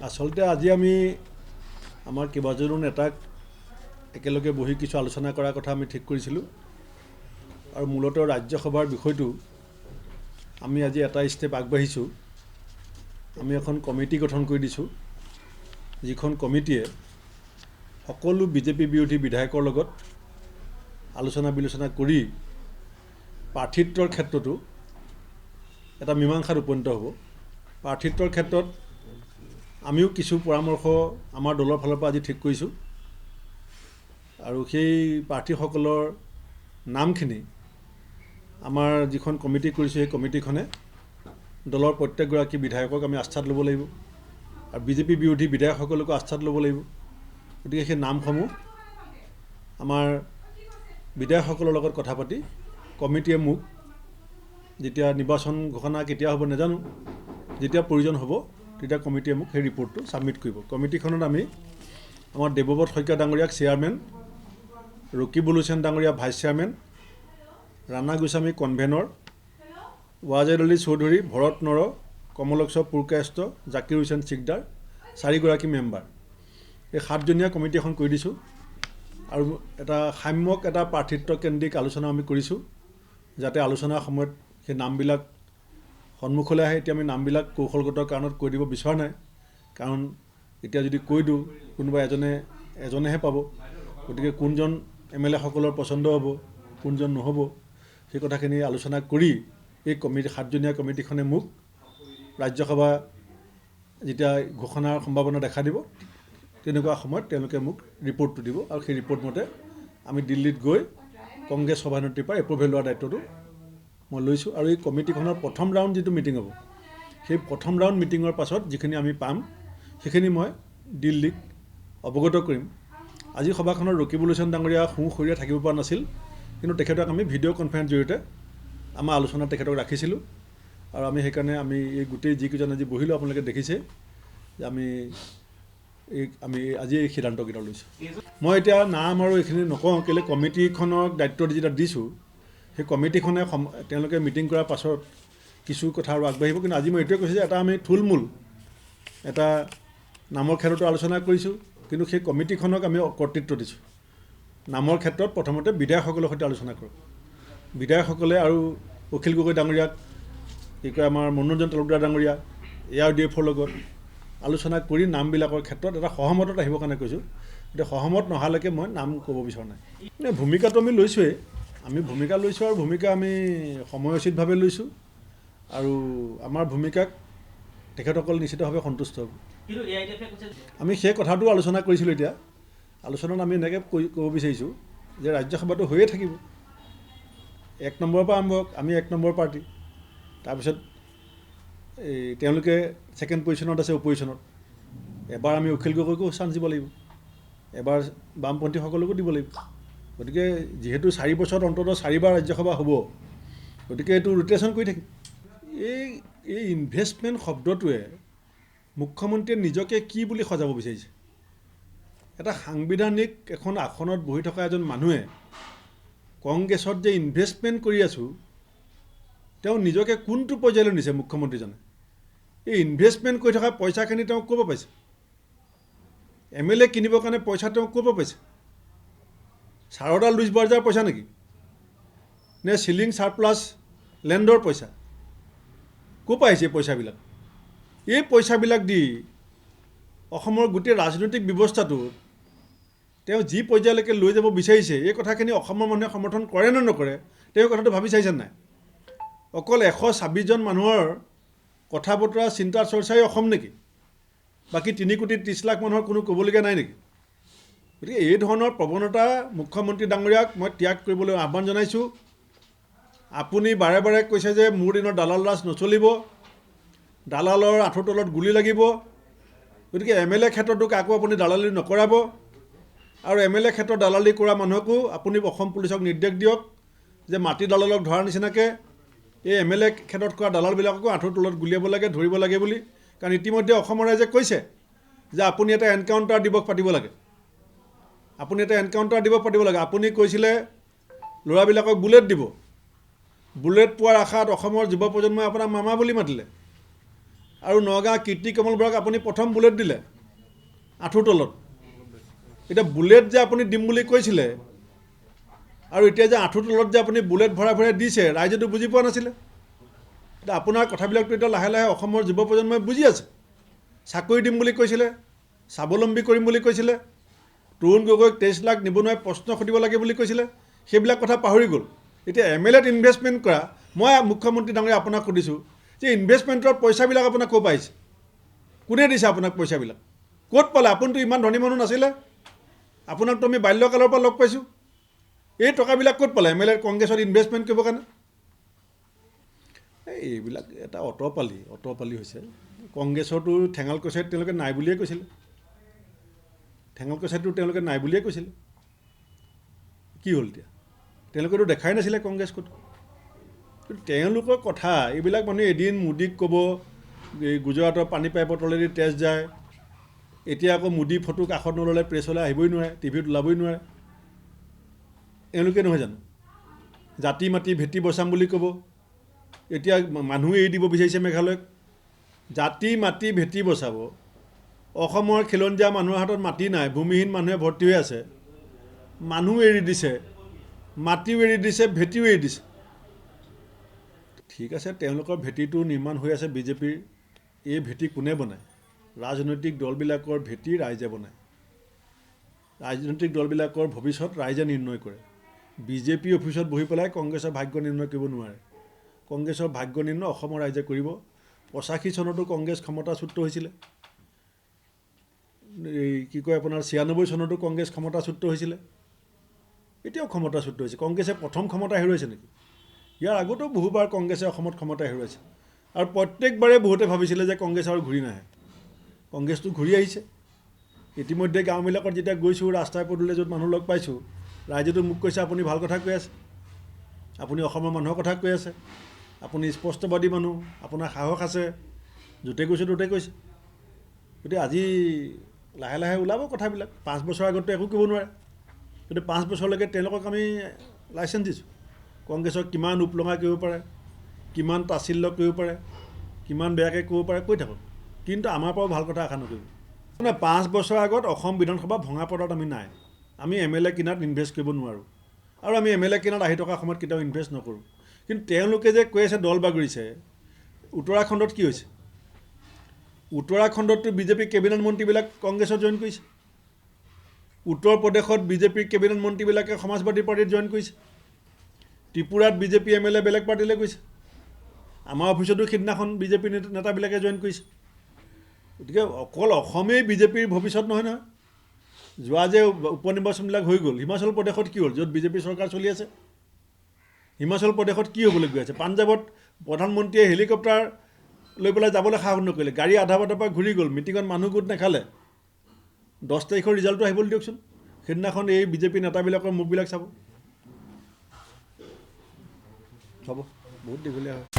আচলতে আজি আমি আমাৰ কেইবাজনো নেতাক একেলগে বহি কিছু আলোচনা কৰাৰ কথা আমি ঠিক কৰিছিলোঁ আৰু মূলতঃ ৰাজ্যসভাৰ বিষয়টো আমি আজি এটা ষ্টেপ আগবাঢ়িছোঁ। আমি এখন কমিটি গঠন কৰি দিছোঁ, যিখন কমিটিয়ে সকলো বিজেপি বিৰোধী বিধায়কৰ লগত আলোচনা বিলোচনা কৰি প্ৰাৰ্থিত্বৰ ক্ষেত্ৰতো এটা মীমাংসাত উপনীত হ'ব। প্ৰাৰ্থিত্বৰ ক্ষেত্ৰত আমিও কিছু পৰামৰ্শ আমাৰ দলৰ ফালৰ পৰা আজি ঠিক কৰিছোঁ আৰু সেই প্ৰাৰ্থীসকলৰ নামখিনি আমাৰ যিখন কমিটি কৰিছোঁ সেই কমিটিখনে দলৰ প্ৰত্যেকগৰাকী বিধায়কক আমি আস্থাত ল'ব লাগিব আৰু বিজেপি বিৰোধী বিধায়কসকলকো আস্থাত ল'ব লাগিব। গতিকে সেই নামসমূহ আমাৰ বিধায়কসকলৰ লগত কথা পাতি কমিটিয়ে মোক যেতিয়া নিৰ্বাচন ঘোষণা কেতিয়া হ'ব নাজানো, যেতিয়া প্ৰয়োজন হ'ব তেতিয়া কমিটিয়ে মোক সেই ৰিপৰ্টটো ছাবমিট কৰিব। কমিটিখনত আমি আমাৰ দেৱব্ৰত শইকীয়া ডাঙৰীয়াক চেয়াৰমেন, ৰকিবুল হুছেইন ডাঙৰীয়া vice chairman, Rana Goswami convener, Wajed Ali Chowdhury, Bharat Nar, Kamalaksha Purkayastha, Zakir Hussain Sikdar 4গৰাকী মেম্বাৰ, এই 7জনীয়া কমিটি এখন কৰি দিছোঁ আৰু এটা সাম্যক এটা প্ৰাৰ্থিত্ব কেন্দ্ৰিক আলোচনা আমি কৰিছোঁ, যাতে আলোচনাৰ সময়ত সেই নামবিলাক সন্মুখলৈ আহে। এতিয়া আমি নামবিলাক কৌশলগত কাৰণত কৈ দিব বিচৰা নাই, কাৰণ এতিয়া যদি কৈ দিওঁ কোনোবা এজনেহে পাব। গতিকে কোনজন MLA সকলৰ পচন্দ হ'ব, কোনজন নহ'ব, সেই কথাখিনি আলোচনা কৰি এই 7জনীয়া কমিটিখনে মোক ৰাজ্যসভা যেতিয়া ঘোষণাৰ সম্ভাৱনা দেখা দিব তেনেকুৱা সময়ত তেওঁলোকে মোক ৰিপৰ্টটো দিব আৰু সেই ৰিপৰ্ট মতে আমি দিল্লীত গৈ কংগ্ৰেছ সভানেত্ৰীৰ পৰা এপ্ৰুভেল লোৱাৰ দায়িত্বটো মই লৈছোঁ। আৰু এই কমিটিখনৰ প্ৰথম ৰাউণ্ড যিটো মিটিং হ'ব, সেই প্ৰথম ৰাউণ্ড মিটিঙৰ পাছত যিখিনি আমি পাম সেইখিনি মই দিল্লীক অৱগত কৰিম। আজি সভাখনত ৰকিবুল হুছেইন ডাঙৰীয়া সোঁশৰীৰে থাকিব পৰা নাছিল, কিন্তু তেখেতক আমি ভিডিঅ' কনফাৰেন্স জৰিয়তে আমাৰ আলোচনাত তেখেতক ৰাখিছিলোঁ আৰু আমি সেইকাৰণে আমি এই গোটেই যিকেইজন আজি বহিলোঁ আপোনালোকে দেখিছে যে আমি আজি এই সিদ্ধান্তকেইটা লৈছোঁ। মই এতিয়া নাম আৰু এইখিনি নকওঁ, কেলৈ কমিটিখনক দায়িত্ব যেতিয়া দিছোঁ সেই কমিটিখনে তেওঁলোকে মিটিং কৰাৰ পাছত কিছু কথা আৰু আগবাঢ়িব। কিন্তু আজি মই এইটোৱে কৈছোঁ যে এটা আমি থুলমূল এটা নামৰ ক্ষেত্ৰতো আলোচনা কৰিছোঁ, কিন্তু সেই কমিটিখনক আমি কৰ্তৃত্ব দিছোঁ। নামৰ ক্ষেত্ৰত প্ৰথমতে বিধায়কসকলৰ সৈতে আলোচনা কৰোঁ, বিধায়কসকলে আৰু অখিল গগৈ ডাঙৰীয়াক কি কয় আমাৰ মনোৰঞ্জন তালুকদাৰ ডাঙৰীয়া ARDFৰ লগত আলোচনা কৰি নামবিলাকৰ ক্ষেত্ৰত এটা সহমতত আহিবৰ কাৰণে কৈছোঁ। এতিয়া সহমত নহালৈকে মই নাম ক'ব বিচৰা নাই। ভূমিকাটো আমি লৈছোঁৱেই, আমি ভূমিকা লৈছোঁ আৰু ভূমিকা আমি সময়োচিতভাৱে লৈছোঁ আৰু আমাৰ ভূমিকাক তেখেতসকল নিশ্চিতভাৱে সন্তুষ্ট হ'ব। আমি সেই কথাটো আলোচনা কৰিছিলোঁ। এতিয়া আলোচনাত আমি এনেকৈ ক'ব বিচাৰিছোঁ যে ৰাজ্যসভাটো হৈয়ে থাকিব, 1 নম্বৰৰ পৰা আৰম্ভ হওক, আমি 1 নম্বৰ পাৰ্টি, তাৰপিছত তেওঁলোকে ছেকেণ্ড পজিশ্যনত আছে অপজিশ্যনত। এবাৰ আমি অখিল গগৈকো চান্স দিব লাগিব, এবাৰ বামপন্থীসকলকো দিব লাগিব। গতিকে যিহেতু 4 বছৰত অন্ততঃ 4বাৰ ৰাজ্যসভা হ'ব, গতিকে এইটো ৰোটেশ্যন কৰি থাকিম। এই ইনভেষ্টমেণ্ট শব্দটোৱে মুখ্যমন্ত্ৰীয়ে নিজকে কি বুলি সজাব বিচাৰিছে? এটা সাংবিধানিক এখন আসনত বহি থকা এজন মানুহে কংগ্ৰেছত যে ইনভেষ্টমেণ্ট কৰি আছোঁ, তেওঁ নিজকে কোনটো পৰ্যায়লৈ নিছে মুখ্যমন্ত্ৰীজনে? এই ইনভেষ্টমেণ্ট কৰি থকা পইচাখিনি তেওঁ ক'ৰ পৰা পাইছে? MLA কিনিবৰ কাৰণে পইচা তেওঁ ক'ৰ পৰা পাইছে? সাৰদা লুইচ বৰ্জাৰ পইচা নেকি, নে চিলিং চাৰপ্লাছ লেণ্ডৰ পইচা? ক'ৰ পৰা আহিছে এই পইচাবিলাক? এই পইচাবিলাক দি অসমৰ গোটেই ৰাজনৈতিক ব্যৱস্থাটো তেওঁ যি পৰ্যায়লৈকে লৈ যাব বিচাৰিছে, এই কথাখিনি অসমৰ মানুহে সমৰ্থন কৰে নে নকৰে তেওঁ কথাটো ভাবি চাইছে নাই? অকল 126জন মানুহৰ কথা বতৰা চিন্তা চৰ্চাই অসম নেকি? বাকী 3,30,00,000 মানুহৰ কোনো ক'বলগীয়া নাই নেকি? গতিকে এই ধৰণৰ প্ৰৱণতা মুখ্যমন্ত্ৰী ডাঙৰীয়াক মই ত্যাগ কৰিবলৈ আহ্বান জনাইছোঁ। আপুনি বাৰে বাৰে কৈছে যে মোৰ দিনৰ দালাল ৰাজ নচলিব, দালালৰ আঁঠুৰ তলত গুলি লাগিব। গতিকে MLA ক্ষেত্ৰতো কাকো আপুনি দালালি নকৰাব আৰু MLA ক্ষেত্ৰত দালালি কৰা মানুহকো আপুনি অসম পুলিচক নিৰ্দেশ দিয়ক যে মাটি দালালক ধৰাৰ নিচিনাকৈ এই MLA ক্ষেত্ৰত কৰা দালালবিলাককো আঁঠুৰ তলত গুলিয়াব লাগে, ধৰিব লাগে বুলি। কাৰণ ইতিমধ্যে অসমৰ ৰাইজে কৈছে যে আপুনি এটা এনকাউণ্টাৰ দিৱস পাতিব লাগে, আপুনি এটা এনকাউণ্টাৰ দিৱস পাতিব লাগে। আপুনি কৈছিলে ল'ৰাবিলাকক বুলেট দিব, বুলেট পোৱাৰ আশাত অসমৰ যুৱ প্ৰজন্মই আপোনাক মামা বুলি মাতিলে। আৰু নগাঁও কীৰ্তি কমল বৰাক আপুনি প্ৰথম বুলেট দিলে আঁঠুৰ তলত। এতিয়া বুলেট যে আপুনি দিম বুলি কৈছিলে আৰু এতিয়া যে আঁঠুৰ তলত যে আপুনি বুলেট ভৰাই ভৰাই দিছে, ৰাইজেতো বুজি পোৱা নাছিলে। এতিয়া আপোনাৰ কথাবিলাকতো এতিয়া লাহে লাহে অসমৰ যুৱ প্ৰজন্মই বুজি আছে। চাকৰি দিম বুলি কৈছিলে, স্বাৱলম্বী কৰিম বুলি কৈছিলে, তৰুণ গগৈক 23 লাখ নিবনুৱাই প্ৰশ্ন সুধিব লাগে বুলি কৈছিলে, সেইবিলাক কথা পাহৰি গ'ল। এতিয়া MLAত ইনভেষ্টমেণ্ট কৰা, মই মুখ্যমন্ত্ৰী ডাঙৰীয়া আপোনাক সুধিছোঁ যে ইনভেষ্টমেণ্টৰ পইচাবিলাক আপোনাক ক'ৰ পৰা আহিছে? কোনে দিছে আপোনাক পইচাবিলাক? ক'ত পালে? আপুনিতো ইমান ধনী মানুহ নাছিলে, আপোনাকতো আমি বাল্যকালৰ পৰা লগ পাইছোঁ। এই টকাবিলাক ক'ত পালে MLAত কংগ্ৰেছত ইনভেষ্টমেণ্ট কৰিবৰ কাৰণে? এইবিলাক এটা অটপালি হৈছে। কংগ্ৰেছৰতো ঠেঙাল কছাৰীত তেওঁলোকে নাই বুলিয়ে কৈছিলে, ঠেঙাল কছাৰীতো তেওঁলোকে নাই বুলিয়ে কৈছিলে। কি হ'ল এতিয়া? তেওঁলোকেতো দেখাই নাছিলে কংগ্ৰেছ ক'ত। কিন্তু তেওঁলোকৰ কথা এইবিলাক মানুহে এদিন মোদীক ক'ব এই গুজৰাটৰ পানী পাইপৰ তলেদি তেজ যায়, এতিয়া আকৌ মোদী ফটো কাষত নল'লে প্ৰেছলৈ আহিবই নোৱাৰে, টিভিত ওলাবই নোৱাৰে। এওঁলোকে নহয় জানো? জাতি মাতি ভেটি বচাম বুলি ক'ব, এতিয়া মানুহ এৰি দিব বিচাৰিছে মেঘালয়ক। জাতি মাটি ভেটি বচাব, অসমৰ খিলঞ্জীয়া মানুহৰ হাতত মাটি নাই, ভূমিহীন মানুহে ভৰ্তি হৈ আছে, মানুহ এৰি দিছে, মাটিও এৰি দিছে, ভেটিও এৰি দিছে। ঠিক আছে, তেওঁলোকৰ ভেটিটো নিৰ্মাণ হৈ আছে বিজেপিৰ। এই ভেটি কোনে বনায়? ৰাজনৈতিক দলবিলাকৰ ভেটি ৰাইজে বনায়। ৰাজনৈতিক দলবিলাকৰ ভৱিষ্যত ৰাইজে নিৰ্ণয় কৰে। বিজেপি অফিচত বহি পেলাই কংগ্ৰেছৰ ভাগ্য নিৰ্ণয় কৰিব নোৱাৰে। কংগ্ৰেছৰ ভাগ্য নিৰ্ণয় অসমৰ ৰাইজে কৰিব। 85 চনতো কংগ্ৰেছ ক্ষমতাচ্যুত হৈছিলে, এই কি কয় আপোনাৰ 96 চনতো কংগ্ৰেছ ক্ষমতাচ্যুত হৈছিলে, এতিয়াও ক্ষমতাচ্যুত হৈছে। কংগ্ৰেছে প্ৰথম ক্ষমতা হেৰুৱাইছে নেকি? ইয়াৰ আগতো বহুবাৰ কংগ্ৰেছে অসমত ক্ষমতা হেৰুৱাইছে, আৰু প্ৰত্যেকবাৰে বহুতে ভাবিছিলে যে কংগ্ৰেছ আৰু ঘূৰি নাহে। কংগ্ৰেছটো ঘূৰি আহিছে। ইতিমধ্যে গাঁওবিলাকত যেতিয়া গৈছোঁ, ৰাস্তাই পদূলিয়ে য'ত মানুহ লগ পাইছোঁ, ৰাইজেতো মোক কৈছে আপুনি ভাল কথা কৈ আছে, আপুনি অসমৰ মানুহৰ কথা কৈ আছে, আপুনি স্পষ্টবাদী মানুহ, আপোনাৰ সাহস আছে, য'তে গৈছে ত'তে কৈছে। গতিকে আজি লাহে লাহে ওলাব কথাবিলাক। 5 বছৰ আগততো একো কৰিব নোৱাৰে, কিন্তু 5 বছৰলৈকে তেওঁলোকক আমি লাইচেঞ্চ দিছোঁ। কংগ্ৰেছক কিমান উপলঙা কৰিব পাৰে, কিমান তাচিল্য কৰিব পাৰে, কিমান বেয়াকৈ ক'ব পাৰে কৈ থাকক, কিন্তু আমাৰ পৰাও ভাল কথা আশা নকৰিব। মানে 5 বছৰ আগত অসম বিধানসভা ভঙা পৰ্দাত আমি নাই। আমি MLA কিনাত ইনভেষ্ট কৰিব নোৱাৰোঁ, আৰু আমি MLA কিনাত আহি থকা সময়ত কেতিয়াও ইনভেষ্ট নকৰোঁ। কিন্তু তেওঁলোকে যে কৈ আছে দল বাগৰিছে, উত্তৰাখণ্ডত কি হৈছে? উত্তৰাখণ্ডততো বিজেপি কেবিনেট মন্ত্ৰীবিলাক কংগ্ৰেছত জইন কৰিছে। উত্তৰ প্ৰদেশত বিজেপিৰ কেবিনেট মন্ত্ৰীবিলাকে সমাজবাদী পাৰ্টীত জইন কৰিছে। ত্ৰিপুৰাত বিজেপি MLA বেলেগ পাৰ্টীলৈ গৈছে। আমাৰ অফিচতো সিদিনাখন বিজেপি নেতাবিলাকে জইন কৰিছে। গতিকে অকল অসমেই বিজেপিৰ ভৱিষ্যত নহয় নহয়। যোৱা যে উপনিৰ্বাচনবিলাক হৈ গ'ল, হিমাচল প্ৰদেশত কি হ'ল, য'ত বিজেপি চৰকাৰ চলি আছে? হিমাচল প্ৰদেশত কি হ'বলৈ গৈ আছে? পাঞ্জাৱত প্ৰধানমন্ত্ৰীয়ে হেলিকপ্টাৰ লৈ পেলাই যাবলৈ সাহস নকৰিলে, গাড়ী আধা বাটৰ পৰা ঘূৰি গ'ল, মিটিঙত মানুহ গোট নাখালে। 10 তাৰিখৰ ৰিজাল্টটো আহিবলৈ দিয়কচোন, সেইদিনাখন এই বিজেপি নেতাবিলাকৰ মুখবিলাক চাব। হ'ব, বহুত দীঘলীয়া হয়।